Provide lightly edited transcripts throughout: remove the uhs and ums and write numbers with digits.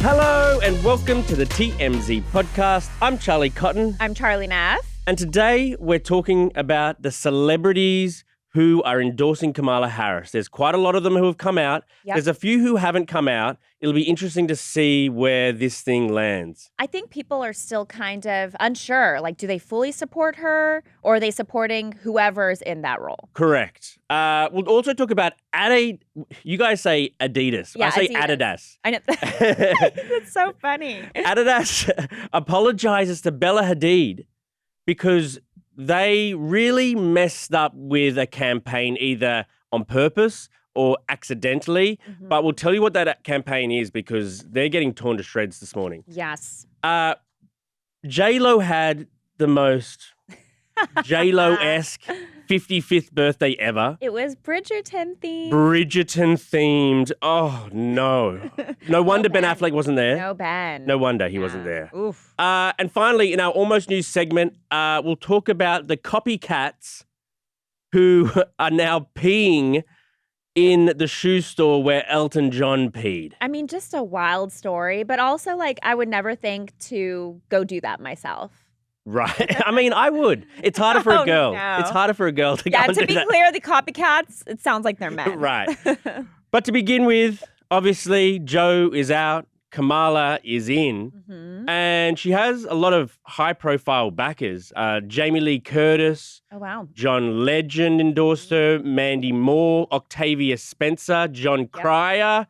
Hello and welcome to the TMZ podcast. I'm Charlie Cotton. I'm Charlie Neff. And today we're talking about the celebrities who are endorsing Kamala Harris. There's quite a lot of them who have come out. Yep. There's a few who haven't come out. It'll be interesting to see where this thing lands. I think people are still kind of unsure. Like, do they fully support her or are they supporting whoever's in that role? Correct. We'll also talk about you guys say Adidas. Yeah, I say Adidas. Adidas. I know. It's so funny. Adidas apologizes to Bella Hadid because they really messed up with a campaign either on purpose or accidentally. Mm-hmm. But we'll tell you what that campaign is because they're getting torn to shreds this morning. Yes. J-Lo had the most J-Lo-esque 55th birthday ever. It was Bridgerton themed. Bridgerton themed. Oh, no. No wonder Ben Affleck wasn't there. No Ben. No wonder he wasn't there. Oof. And finally, in our Almost News segment, we'll talk about the copycats who are now peeing in the shoe store where Elton John peed. I mean, just a wild story, but also like I would never think to go do that myself. Right. I mean, I would. It's harder for a girl. No. It's harder for a girl to go and Yeah, to do be that. clear, the copycats, it sounds like they're men. Right. But to begin with, obviously, Joe is out. Kamala is in. Mm-hmm. And she has a lot of high-profile backers. Jamie Lee Curtis. Oh, wow. John Legend endorsed her. Mandy Moore. Octavia Spencer. John Cryer.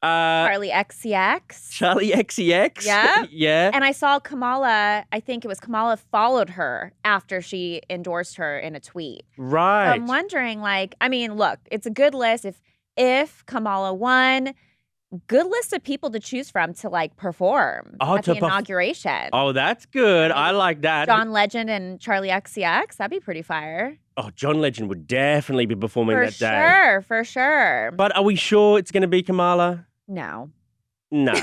Charlie XCX. Charlie XCX. Yeah. Yeah. And I saw Kamala, I think it was Kamala followed her after she endorsed her in a tweet. Right. So I'm wondering, like, I mean, look, it's a good list. If Kamala won, good list of people to choose from to, like, perform at the inauguration. Oh, that's good. I like that. John Legend and Charlie XCX, that'd be pretty fire. Oh, John Legend would definitely be performing that day. For sure. But are we sure it's going to be Kamala? No. No.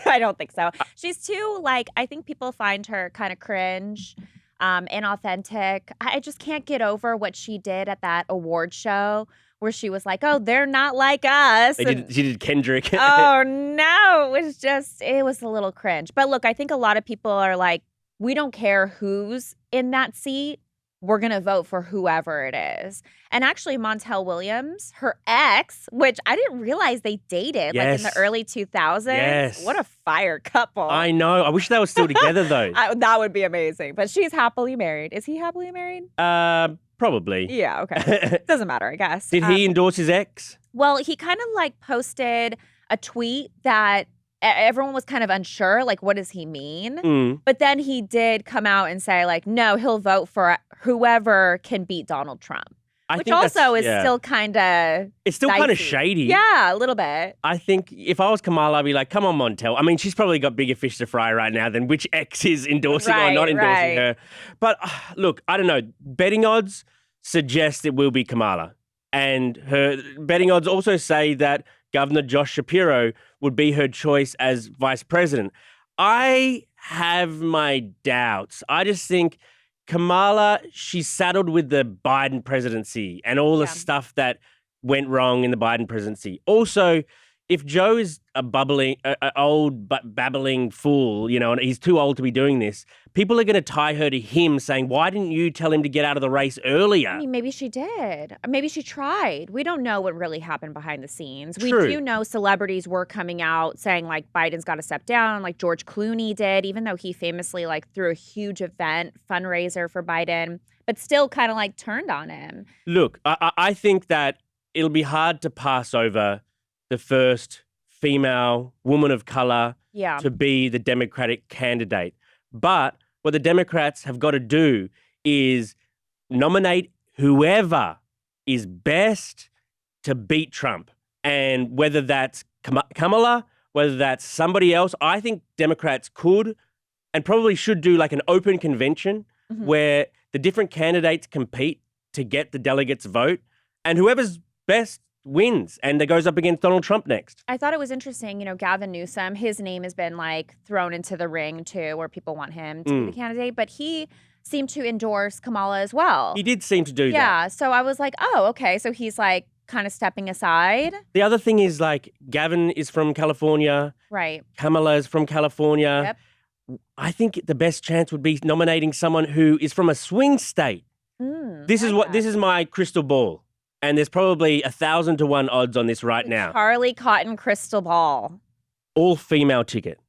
I don't think so. She's too, like, I think people find her kind of cringe, inauthentic. I just can't get over what she did at that award show where she was like, oh, they're not like us. She did Kendrick. Oh, no. It was a little cringe. But look, I think a lot of people are like, we don't care who's in that seat. We're going to vote for whoever it is. And actually, Montel Williams, her ex, which I didn't realize they dated like in the early 2000s. Yes. What a fire couple. I know. I wish they were still together, though. That would be amazing. But she's happily married. Is he happily married? Probably. Yeah, okay. Doesn't matter, I guess. Did he endorse his ex? Well, he kind of like posted a tweet that everyone was kind of unsure, like, what does he mean? Mm. But then he did come out and say, like, no, he'll vote for whoever can beat Donald Trump. Which also is still kind of It's still kind of shady. Yeah, a little bit. I think if I was Kamala, I'd be like, come on, Montel. I mean, she's probably got bigger fish to fry right now than which ex is endorsing or not endorsing her. But look, I don't know. Betting odds suggest it will be Kamala. And her betting odds also say that Governor Josh Shapiro would be her choice as vice president. I have my doubts. I just think Kamala, she's saddled with the Biden presidency and all the stuff that went wrong in the Biden presidency. Also, if Joe is a old but babbling fool, you know, and he's too old to be doing this, people are going to tie her to him saying, why didn't you tell him to get out of the race earlier? I mean, maybe she did. Maybe she tried. We don't know what really happened behind the scenes. True. We do know celebrities were coming out saying, like, Biden's got to step down, like George Clooney did, even though he famously, like, threw a huge event fundraiser for Biden, but still kind of, like, turned on him. Look, I think that it'll be hard to pass over the first female woman of color to be the Democratic candidate. But what the Democrats have got to do is nominate whoever is best to beat Trump. And whether that's Kamala, whether that's somebody else, I think Democrats could and probably should do like an open convention where the different candidates compete to get the delegates' vote. And whoever's best wins, and that goes up against Donald Trump next. I thought it was interesting, you know, Gavin Newsom, his name has been like thrown into the ring too, where people want him to be the candidate, but he seemed to endorse Kamala as well. He did seem to do that. Yeah, so I was like, oh, okay, so he's like kind of stepping aside. The other thing is like Gavin is from California. Right. Kamala is from California. Yep. I think the best chance would be nominating someone who is from a swing state. This is my crystal ball. And there's probably 1,000 to 1 odds on this right now. Charlie Cotton crystal ball. All female ticket.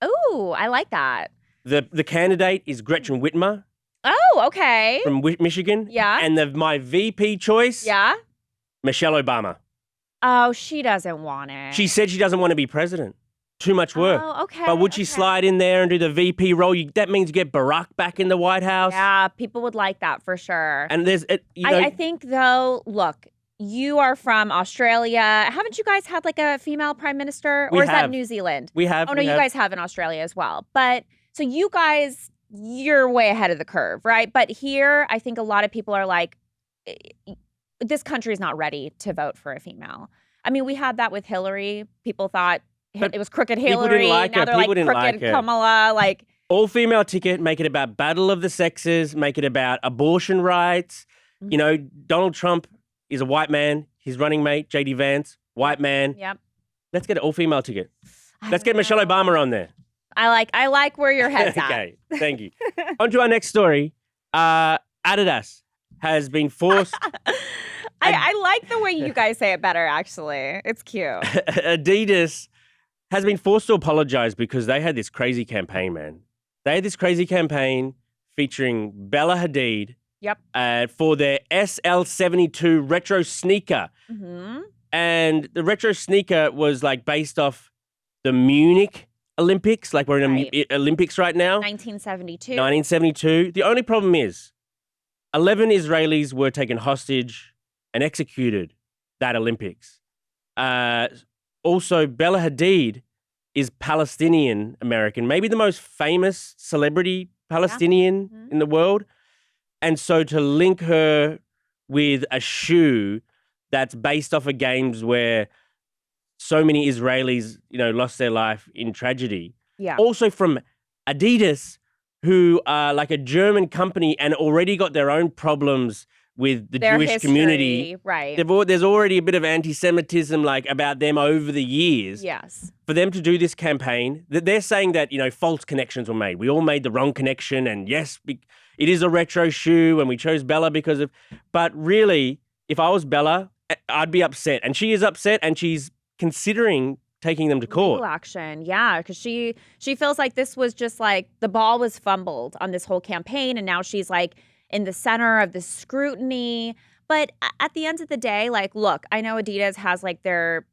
Ooh, I like that. The candidate is Gretchen Whitmer. Oh, okay. From Michigan. Yeah. And my VP choice. Yeah. Michelle Obama. Oh, she doesn't want it. She said she doesn't want to be president. Too much work. Oh, okay. But would she slide in there and do the VP role? That means you get Barack back in the White House. Yeah, people would like that for sure. And I think though, look, you are from Australia. Haven't you guys had like a female prime minister? Or is that New Zealand? We have. Oh, no, you guys have in Australia as well. But so you guys, you're way ahead of the curve, right? But here, I think a lot of people are like, this country is not ready to vote for a female. I mean, we had that with Hillary. People thought it was crooked Hillary. People didn't like now her. they're People like didn't crooked like her. Kamala. Like all female ticket, make it about battle of the sexes, make it about abortion rights. You know, Donald Trump is a white man. His running mate, JD Vance, white man. Yep. Let's get an all female ticket. Let's get Michelle Obama on there. I like where your head's at. Okay, thank you. On to our next story. Adidas has been forced. I like the way you guys say it better, actually. It's cute. Adidas has been forced to apologize because they had this crazy campaign, man. They had this crazy campaign featuring Bella Hadid. Yep. For their SL72 retro sneaker. And the retro sneaker was like based off the Munich Olympics. Like we're in the Olympics right now. 1972. 1972. The only problem is 11 Israelis were taken hostage and executed that Olympics. Also, Bella Hadid is Palestinian American, maybe the most famous celebrity Palestinian in the world. And so to link her with a shoe that's based off of games where so many Israelis, lost their life in tragedy. Yeah. Also from Adidas, who are like a German company and already got their own problems with the their Jewish history, community. Right. There's already a bit of anti-Semitism about them over the years. Yes. For them to do this campaign, they're saying that, false connections were made. We all made the wrong connection. And yes, it is a retro shoe and we chose Bella because of... But really, if I was Bella, I'd be upset. And she is upset and she's considering taking them to court. Legal action, yeah, because she feels like this was just like the ball was fumbled on this whole campaign, and now she's like in the center of the scrutiny. But at the end of the day, like, look, I know Adidas has like their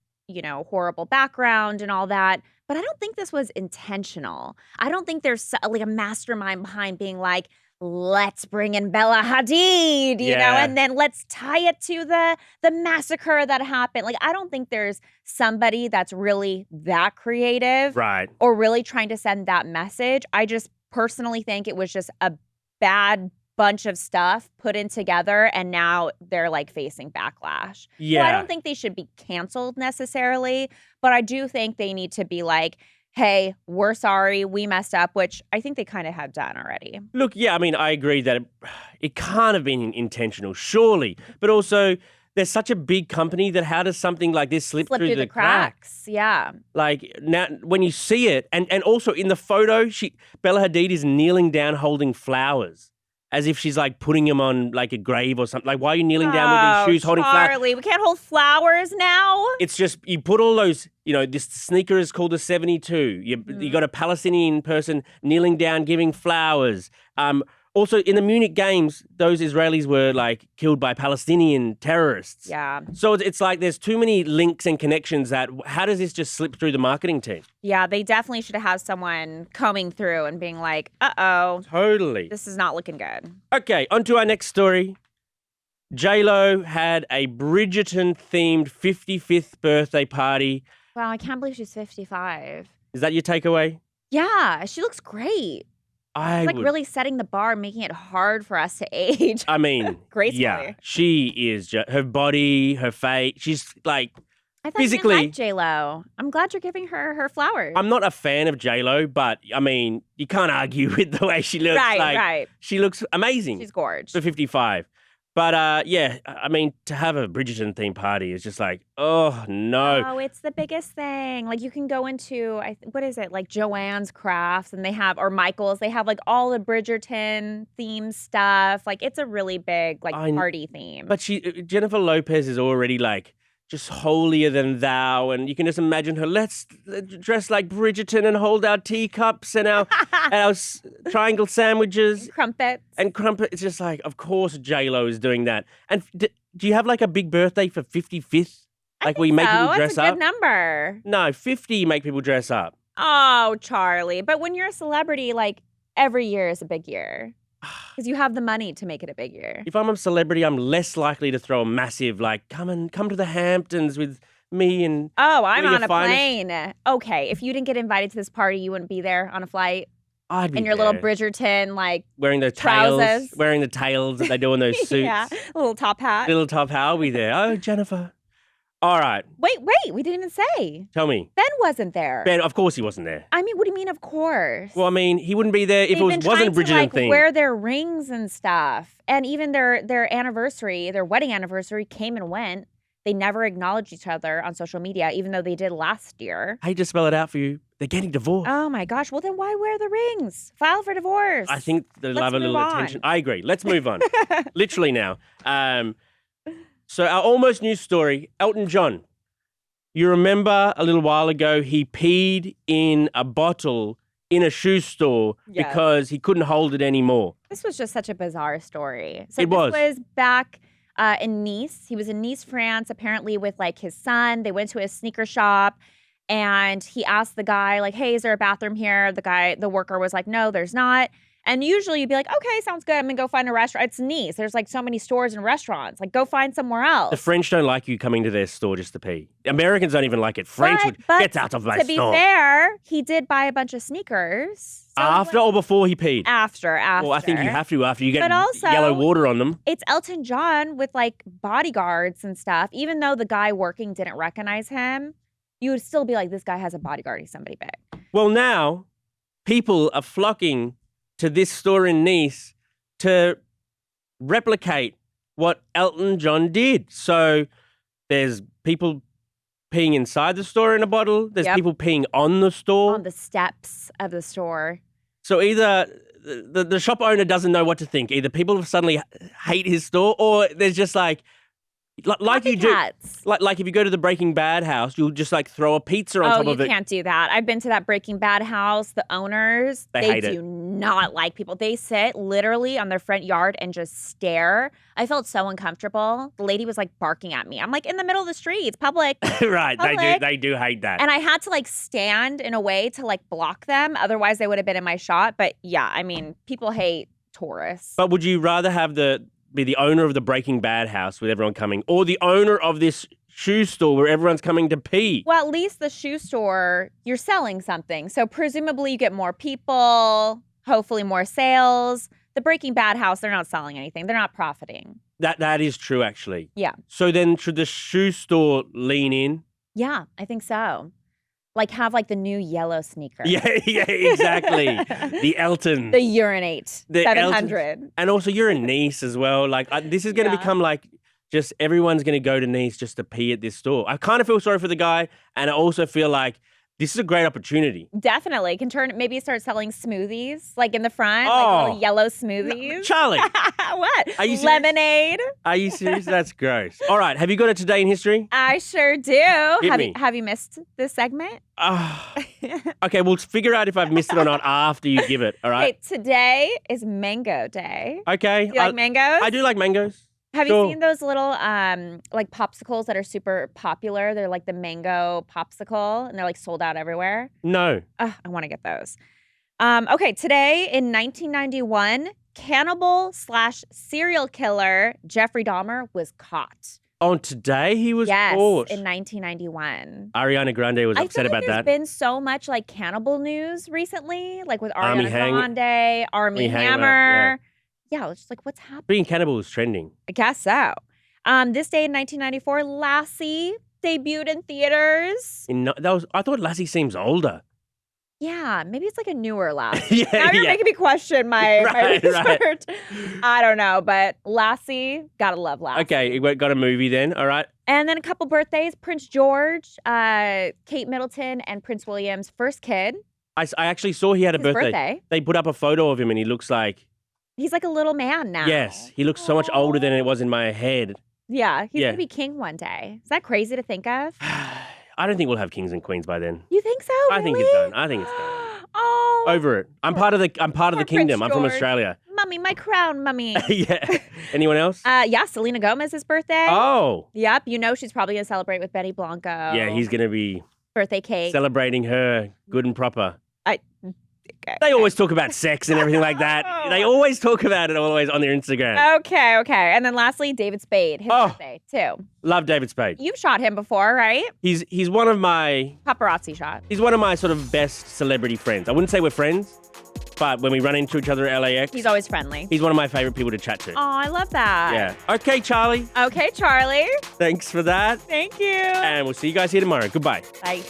horrible background and all that, but I don't think this was intentional. I don't think there's like a mastermind behind being like, let's bring in Bella Hadid, you know, and then let's tie it to the massacre that happened. Like, I don't think there's somebody that's really that creative, right, or really trying to send that message. I just personally think it was just a bad bunch of stuff put in together, and now they're like facing backlash. Yeah, so I don't think they should be canceled necessarily, but I do think they need to be like, hey, we're sorry, we messed up, which I think they kind of have done already. Look, yeah, I mean, I agree that it can't have been intentional, surely. But also, there's such a big company that how does something like this slip through the cracks? Yeah. Like, now, when you see it, and also in the photo, Bella Hadid is kneeling down holding flowers. As if she's like putting them on like a grave or something. Like, why are you kneeling down with these shoes holding flowers? Charlie, we can't hold flowers now. It's just, you put all those, this sneaker is called a 72. You got a Palestinian person kneeling down giving flowers. Also, in the Munich games, those Israelis were like killed by Palestinian terrorists. Yeah. So it's like there's too many links and connections that how does this just slip through the marketing team? Yeah, they definitely should have someone combing through and being like, uh-oh. Totally. This is not looking good. Okay, on to our next story. J-Lo had a Bridgerton-themed 55th birthday party. Wow, I can't believe she's 55. Is that your takeaway? Yeah, she looks great. It's like really setting the bar, making it hard for us to age. I mean, gracefully. Yeah, she is her body, her face. She's like I thought physically. You didn't like J-Lo. I'm glad you're giving her flowers. I'm not a fan of J-Lo, but I mean, you can't argue with the way she looks. Right. She looks amazing. She's gorgeous for 55. But yeah, I mean, to have a Bridgerton themed party is just like, oh no. Oh, it's the biggest thing. Like you can go into what is it? Like Joanne's Crafts, and they have or Michael's. They have like all the Bridgerton theme stuff. Like it's a really big like party theme. But Jennifer Lopez is already like just holier than thou, and you can just imagine her. Let's dress like Bridgerton and hold our teacups and our triangle sandwiches, and crumpets. It's just like, of course, J-Lo is doing that. And do you have like a big birthday for 55th? Like we make people dress up. That's a up. good number. No, 50 make people dress up. Oh, Charlie! But when you're a celebrity, like every year is a big year. Because you have the money to make it a big year. If I'm a celebrity, I'm less likely to throw a massive, like, come to the Hamptons with me and... Oh, I'm on a plane. Okay, if you didn't get invited to this party, you wouldn't be there on a flight? I'd be in your there. little Bridgerton, like, wearing the tails, wearing the tails that they do in those suits. Yeah, little top hat. Little top hat, I'll be there. Oh, Jennifer. All right. Wait, we didn't even say. Tell me. Ben wasn't there. Ben, of course he wasn't there. I mean, what do you mean, of course? Well, I mean, he wouldn't be there if it wasn't a Bridgerton thing. Wear their rings and stuff. And even their anniversary, their wedding anniversary came and went. They never acknowledged each other on social media, even though they did last year. I hate to spell it out for you. They're getting divorced. Oh, my gosh. Well, then why wear the rings? File for divorce. I think they'll have a little attention. I agree. Let's move on. Literally now. So our almost news story, Elton John. You remember a little while ago, he peed in a bottle in a shoe store because he couldn't hold it anymore. This was just such a bizarre story. So this was back in Nice. He was in Nice, France, apparently with like his son. They went to a sneaker shop and he asked the guy like, hey, is there a bathroom here? The worker was like, no, there's not. And usually you'd be like, okay, sounds good. I'm going to go find a restaurant. It's Nice. There's like so many stores and restaurants. Like go find somewhere else. The French don't like you coming to their store just to pee. Americans don't even like it. French would get out of my store. To be fair, he did buy a bunch of sneakers. So after or before he peed? After. Well, I think you have to after you get yellow water on them. It's Elton John with like bodyguards and stuff. Even though the guy working didn't recognize him, you would still be like, this guy has a bodyguard. He's somebody big. Well, now people are flocking to this store in Nice to replicate what Elton John did. So there's people peeing inside the store in a bottle. There's people peeing on the store. On the steps of the store. So either the shop owner doesn't know what to think. Either people suddenly hate his store or there's just like you do, like if you go to the Breaking Bad house, you'll just like throw a pizza on top of it. Oh, you can't do that. I've been to that Breaking Bad house. The owners, they do not like people. They sit literally on their front yard and just stare. I felt so uncomfortable. The lady was like barking at me. I'm like in the middle of the street. It's public. Right. Public. They do hate that. And I had to like stand in a way to like block them. Otherwise, they would have been in my shot. But yeah, I mean, people hate tourists. But would you rather have be the owner of the Breaking Bad house with everyone coming, or the owner of this shoe store where everyone's coming to pee? Well, at least the shoe store, you're selling something. So presumably you get more people, hopefully more sales. The Breaking Bad house, they're not selling anything. They're not profiting. That is true, actually. Yeah. So then should the shoe store lean in? Yeah, I think so. Like have like the new yellow sneaker. Yeah, exactly. The Elton. The Urinate. The 700. Elton. And also you're in Nice as well. Like this is going to become like just everyone's going to go to Nice just to pee at this store. I kind of feel sorry for the guy. And I also feel like this is a great opportunity. Definitely. Can maybe start selling smoothies like in the front, like little yellow smoothies. No, Charlie. What? Are you serious? Lemonade. Are you serious? That's gross. All right. Have you got a Today in History? I sure do. Hit Have you missed this segment? Okay, we'll figure out if I've missed it or not after you give it. All right. Okay, today is Mango Day. Okay. Do you like mangoes? I do like mangoes. Have you seen those little like popsicles that are super popular? They're like the mango popsicle and they're like sold out everywhere. No. I want to get those. Okay, today in 1991, cannibal/serial killer Jeffrey Dahmer was caught. On today he was caught? In 1991. Ariana Grande was upset about that. There's been so much like cannibal news recently, like with Ariana Grande, Armie Hammer. Yeah, it's just like, what's happening? Being cannibal is trending. I guess so. This day in 1994, Lassie debuted in theaters. I thought Lassie seems older. Yeah, maybe it's like a newer Lassie. Yeah, Now you're yeah. making me question my Right. research. I don't know, but Lassie, gotta love Lassie. Okay, we got a movie then. All right. And then a couple birthdays: Prince George, Kate Middleton, and Prince William's first kid. I actually saw he had a His birthday. They put up a photo of him and he looks like... He's like a little man now. Yes, he looks so much older than it was in my head. Yeah, he's Yeah. gonna be king one day. Is that crazy to think of? I don't think we'll have kings and queens by then. You think so? I think it's done. I think it's done. Oh, Over it. I'm part of the poor kingdom. Prince I'm from George. Australia. Mummy, my crown, mummy. Yeah. Anyone else? Yeah, Selena Gomez's birthday. Oh. Yep, you know she's probably gonna celebrate with Betty Blanco. Yeah, he's going to be birthday cake. celebrating her good and proper. Okay. They always talk about sex and everything like that. They always talk about it always on their Instagram. Okay. And then lastly, David Spade, his birthday too. Love David Spade. You've shot him before, right? He's one of my Paparazzi shot. He's one of my sort of best celebrity friends. I wouldn't say we're friends, but when we run into each other at LAX, He's always friendly. he's one of my favorite people to chat to. Oh, I love that. Yeah. Okay, Charlie. Okay, Charlie. Thanks for that. Thank you. And we'll see you guys here tomorrow. Goodbye. Bye.